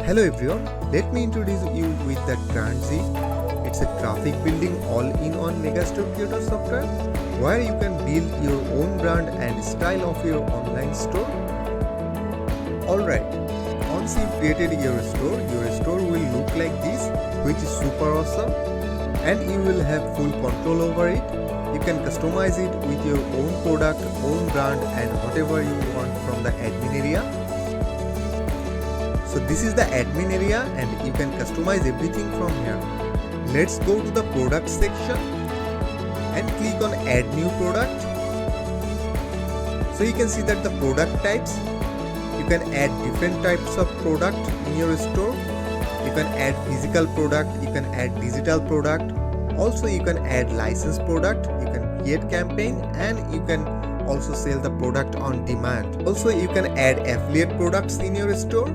Hello everyone, let me introduce you with the Grandz. It's a graphic building all-in-one MegaStore creator software where you can build your own brand and style of your online store. Alright, once you created your store will look like this, which is super awesome, and you will have full control over it. You can customize it with your own product, own brand and whatever you want from the admin area. So this is the admin area and you can customize everything from here. Let's go to the product section and click on add new product. So you can see that the product types, you can add different types of product in your store. You can add physical product, you can add digital product. Also you can add licensed product, you can create campaign and you can also sell the product on demand. Also you can add affiliate products in your store.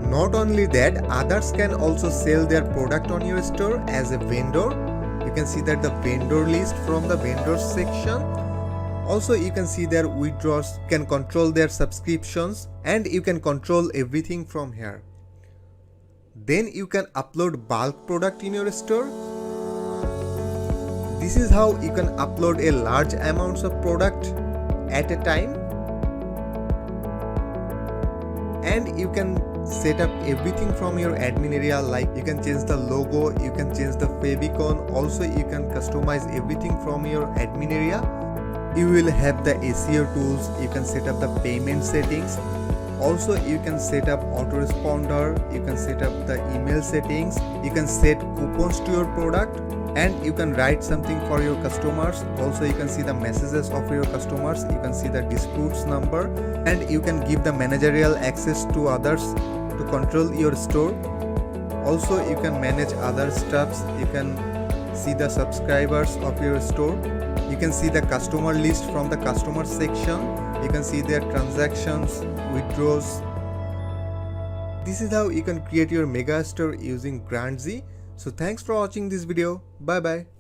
Not only that, others can also sell their product on your store as a vendor. You can see that the vendor list from the vendors section. Also you can see their withdrawals, you can control their subscriptions and you can control everything from here. Then you can upload bulk product in your store. This is how you can upload a large amounts of product at a time. And you can set up everything from your admin area, like you can change the logo, you can change the favicon. Also you can customize everything from your admin area. You will have the SEO tools, you can set up the payment settings. Also you can set up autoresponder, you can set up the email settings, you can set coupons to your product and you can write something for your customers. Also you can see the messages of your customers, you can see the disputes number and you can give the managerial access to others to control your store. Also you can manage other stuffs, you can see the subscribers of your store. You can see the customer list from the customer section. You can see their transactions, withdrawals. This is how you can create your MegaStore using Grandz. So thanks for watching this video. Bye bye.